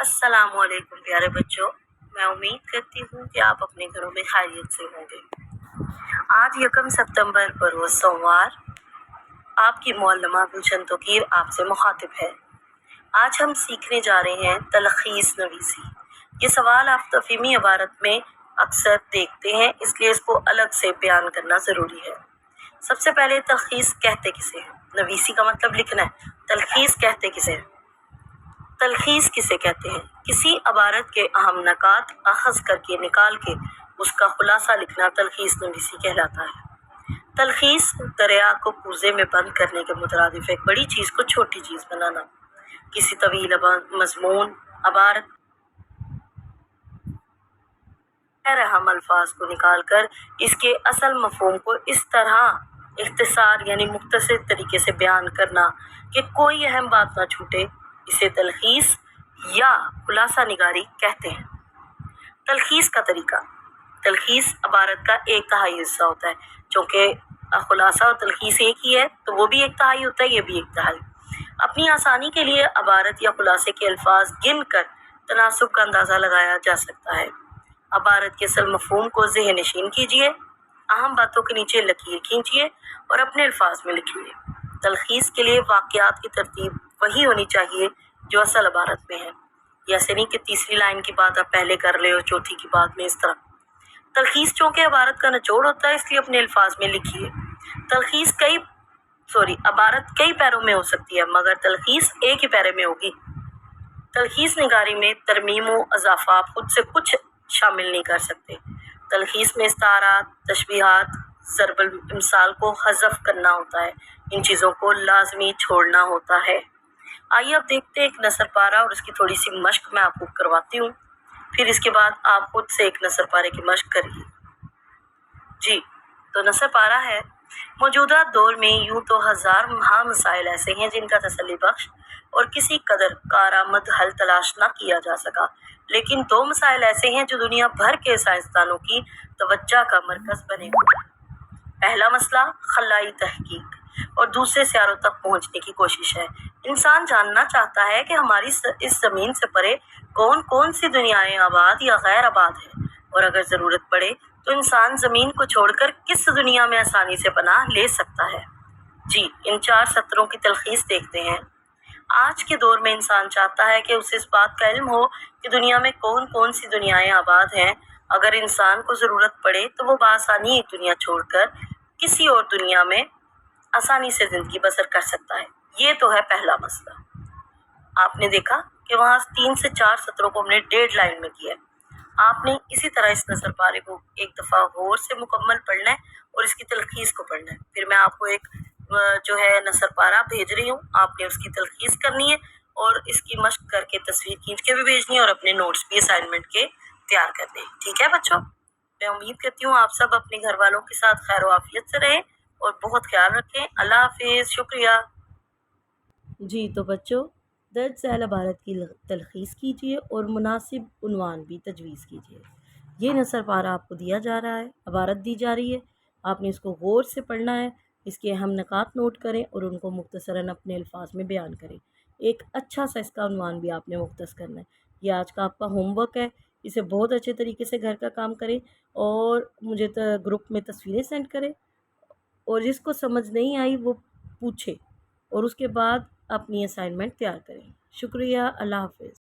अस्सलाम वालेकुम प्यारे बच्चों, मैं उम्मीद करती हूँ कि आप अपने घरों में खैरियत से होंगे। आज 1 सितंबर पर रोज सोमवार, आपकी मौलमा गुलशन तोकीर आपसे मुखातिब है। आज हम सीखने जा रहे हैं तलखीस नवीसी। ये सवाल आप तफहीमी इबारत में अक्सर देखते हैं, इसलिए इसको अलग से बयान करना ज़रूरी है। सबसे पहले तलखीस कहते किसे हैं? नवीसी का मतलब लिखना है। तलखीस कहते किसे हैं? तलखीस किसे कहते हैं? किसी इबारत के अहम नकात अखज़ करके निकाल के उसका खुलासा लिखना तलखीस नवीसी कहलाता है। तलखीस दरिया को पूजे में बंद करने के मुतरादिफ एक बड़ी चीज़ को छोटी चीज़ बनाना। किसी तवील मजमून इबारत अहम अल्फाज को निकाल कर इसके असल मफहूम को इस तरह इख्तिसार यानी मुख्तसर तरीके से बयान करना कि कोई अहम बात ना छूटे, इसे तलखीस या खुलासा निगारी कहते हैं। तलखीस का तरीका। तलखीस इबारत का 1/3 हिस्सा होता है। चूँकि खुलासा और तलखीस एक ही है तो वो भी 1/3 होता है, ये भी 1/3। अपनी आसानी के लिए इबारत या खुलासे के अल्फाज गिन कर तनासुब का अंदाज़ा लगाया जा सकता है। इबारत के असल मफहूम को ज़हन नशीन कीजिए, अहम बातों के नीचे लकीर खींचिए और अपने अल्फाज में लिखिए। तलखीस के लिए वाक़यात की तरतीब वही होनी चाहिए जो असल इबारत में है। ऐसे नहीं कि तीसरी लाइन की बात आप पहले कर ले और चौथी की बात में इस तरह। तलखीस चूँकि इबारत का निचोड़ होता है, इसलिए अपने अल्फाज में लिखिए। तलखीस इबारत कई पैरों में हो सकती है, मगर तलखीस एक ही पैरे में होगी। तलखीस निगारी में तरमीम व इजाफा आप खुद से कुछ शामिल नहीं कर सकते। तलखीस में इस्तारात, तशबीहात, ज़रबुल इम्साल को हज़फ करना होता है। इन चीज़ों को लाजमी छोड़ना होता है। आइए अब देखते हैं एक नसर पारा और उसकी थोड़ी सी मश्क मैं आपको करवाती हूँ। फिर इसके बाद आप खुद से एक नसर पारे की मश्क करिए। जी, तो नसर पारा है, मौजूदा दौर में यूँ तो हज़ार मसाइल ऐसे हैं जिनका तसल्ली बख्श और किसी कदर कारआमद हल तलाश न किया जा सका, लेकिन 2 मसाइल ऐसे हैं जो दुनिया भर के साइंसदानों की तवज्जो का मरकज़ बने हुए हैं। पहला मसला खलाई तहकीक और दूसरे सियारों तक पहुंचने की कोशिश है। इंसान जानना चाहता है कि हमारी इस ज़मीन से परे कौन कौन सी दुनियाएं आबाद या गैर आबाद हैं, और अगर ज़रूरत पड़े तो इंसान ज़मीन को छोड़कर किस दुनिया में आसानी से पनाह ले सकता है। जी, इन 4 सत्रों की तलखीस देखते हैं। आज के दौर में इंसान चाहता है कि उसे इस बात का इल्म हो कि दुनिया में कौन कौन सी दुनियाएं आबाद हैं। अगर इंसान को ज़रूरत पड़े तो वो बआसानी एक दुनिया छोड़कर किसी और दुनिया में आसानी से ज़िंदगी बसर कर सकता है। ये तो है पहला मसला। आपने देखा कि वहाँ 3 से 4 सत्रों को हमने 1.5 लाइन में किया है। आपने इसी तरह इस नसर पारे को एक दफ़ा गौर से मुकम्मल पढ़ना है और इसकी तलखीस को पढ़ना है। फिर मैं आपको एक जो है नसर पारा भेज रही हूँ, आपने उसकी तलखीस करनी है और इसकी मश्क करके तस्वीर खींच के भी भेजनी है और अपने नोट्स भी असाइनमेंट के तैयार करने हैं। ठीक है बच्चों, मैं उम्मीद करती हूँ आप सब अपने घर वालों के साथ खैर आफियत से रहें और बहुत ख्याल रखें। अल्लाह हाफिज़, शुक्रिया। जी, तो बच्चों दर्ज झैल इबारत की तलखीस कीजिए और मुनासिब उन्वान भी तजवीज़ कीजिए। ये नसर पारा आपको दिया जा रहा है, इबारत दी जा रही है, आपने इसको गौर से पढ़ना है, इसके अहम नकात नोट करें और उनको मुख्तसरन अपने अल्फाज में बयान करें। एक अच्छा सा इसका उन्वान भी आपने मुख्तस करना है। ये आज का आपका होमवर्क है, इसे बहुत अच्छे तरीके से घर का काम करें और मुझे ग्रुप में तस्वीरें सेंड करें और जिसको समझ नहीं आई वो पूछे और उसके बाद अपनी असाइनमेंट तैयार करें। शुक्रिया, अल्लाह हाफिज़।